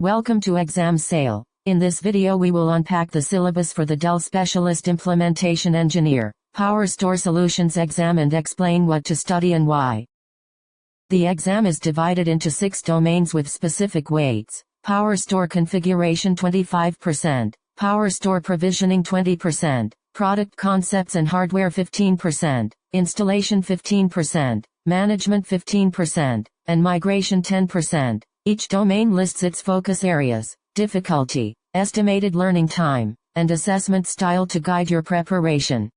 Welcome to Exam Sale. In this video we will unpack the syllabus for the Dell Specialist Implementation Engineer, PowerStore Solutions exam and explain what to study and why. The exam is divided into 6 domains with specific weights. PowerStore Configuration 25%, PowerStore Provisioning 20%, Product Concepts and Hardware 15%, Installation 15%, Management 15%, and Migration 10%. Each domain lists its focus areas, difficulty, estimated learning time, and assessment style to guide your preparation.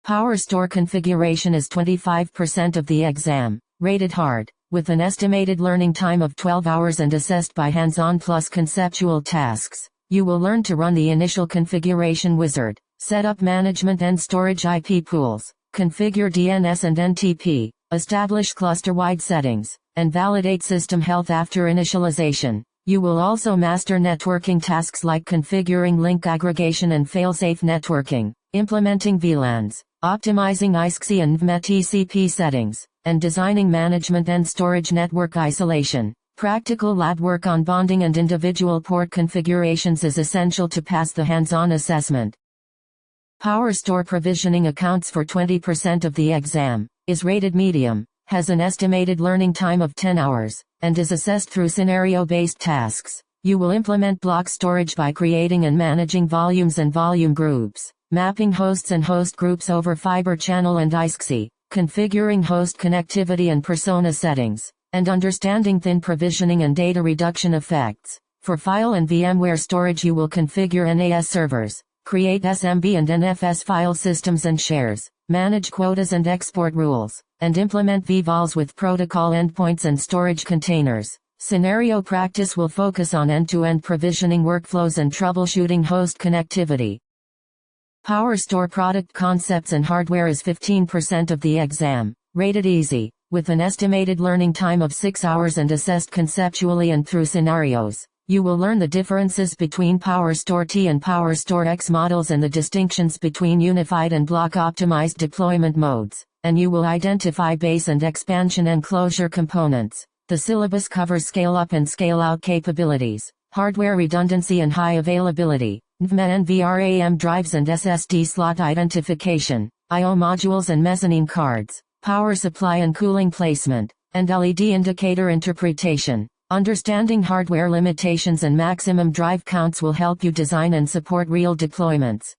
PowerStore configuration is 25% of the exam, rated hard, with an estimated learning time of 12 hours and assessed by hands-on plus conceptual tasks. You will learn to run the initial configuration wizard, set up management and storage IP pools, configure DNS and NTP, establish cluster-wide settings, and validate system health after initialization. You will also master networking tasks like configuring link aggregation and failsafe networking, implementing VLANs, optimizing acing and TCP settings, and designing management and storage network isolation. Practical lab work on bonding and individual port configurations is essential to pass the hands-on assessment. PowerStore provisioning accounts for 20% of the exam, is rated medium, has an estimated learning time of 10 hours, and is assessed through scenario-based tasks. You will implement block storage by creating and managing volumes and volume groups, mapping hosts and host groups over fiber channel and acing, configuring host connectivity and persona settings, and understanding thin provisioning and data reduction effects. For file and VMware storage you will configure NAS servers, create SMB and NFS file systems and shares, manage quotas and export rules, and implement vVols with protocol endpoints and storage containers. Scenario practice will focus on end-to-end provisioning workflows and troubleshooting host connectivity. PowerStore product concepts and hardware is 15% of the exam, rated easy, with an estimated learning time of 6 hours and assessed conceptually and through scenarios. You will learn the differences between PowerStore T and PowerStore X models and the distinctions between unified and block-optimized deployment modes, and you will identify base and expansion enclosure components. The syllabus covers scale-up and scale-out capabilities, hardware redundancy and high availability, NVMe and VRAM drives and SSD slot identification, I/O modules and mezzanine cards, power supply and cooling placement, and LED indicator interpretation. Understanding hardware limitations and maximum drive counts will help you design and support real deployments.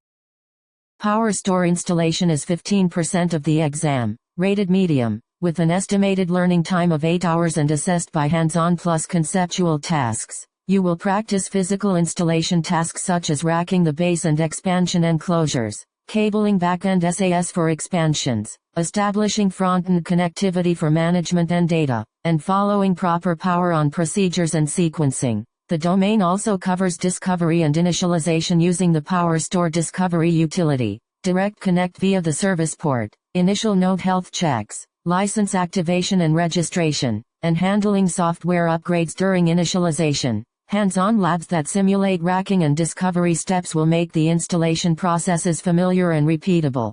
PowerStore installation is 15% of the exam, rated medium, with an estimated learning time of 8 hours and assessed by hands-on plus conceptual tasks. You will practice physical installation tasks such as racking the base and expansion enclosures, cabling backend SAS for expansions, establishing front-end connectivity for management and data, and following proper power-on procedures and sequencing. The domain also covers discovery and initialization using the PowerStore Discovery utility, direct connect via the service port, initial node health checks, license activation and registration, and handling software upgrades during initialization. Hands-on labs that simulate racking and discovery steps will make the installation processes familiar and repeatable.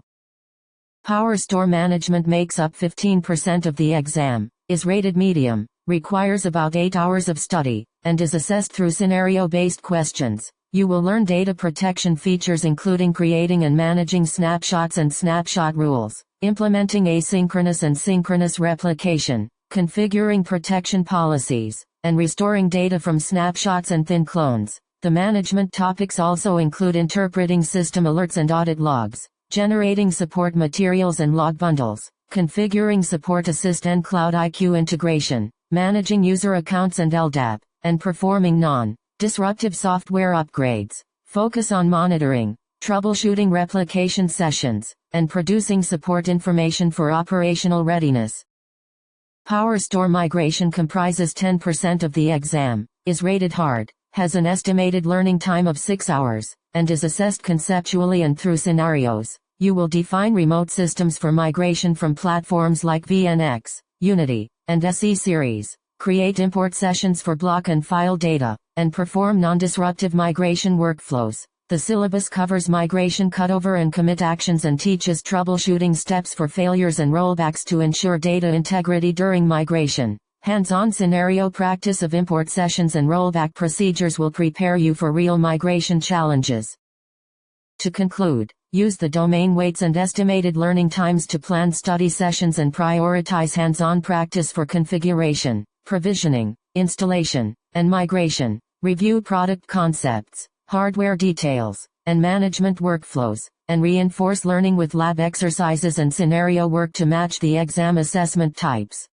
PowerStore management makes up 15% of the exam, is rated medium, requires about 8 hours of study, and is assessed through scenario-based questions. You will learn data protection features including creating and managing snapshots and snapshot rules, implementing asynchronous and synchronous replication, configuring protection policies, and restoring data from snapshots and thin clones. The management topics also include interpreting system alerts and audit logs, generating support materials and log bundles, configuring Support Assist and Cloud IQ integration, managing user accounts and LDAP, and performing non-disruptive software upgrades. Focus on monitoring, troubleshooting replication sessions, and producing support information for operational readiness. PowerStore migration comprises 10% of the exam, is rated hard, has an estimated learning time of 6 hours, and is assessed conceptually and through scenarios. You will define remote systems for migration from platforms like VNX, Unity, and SE Series, create import sessions for block and file data, and perform non-disruptive migration workflows. The syllabus covers migration cutover and commit actions and teaches troubleshooting steps for failures and rollbacks to ensure data integrity during migration. Hands-on scenario practice of import sessions and rollback procedures will prepare you for real migration challenges. To conclude, use the domain weights and estimated learning times to plan study sessions and prioritize hands-on practice for configuration, provisioning, installation, and migration. Review product concepts, hardware details, and management workflows, and reinforce learning with lab exercises and scenario work to match the exam assessment types.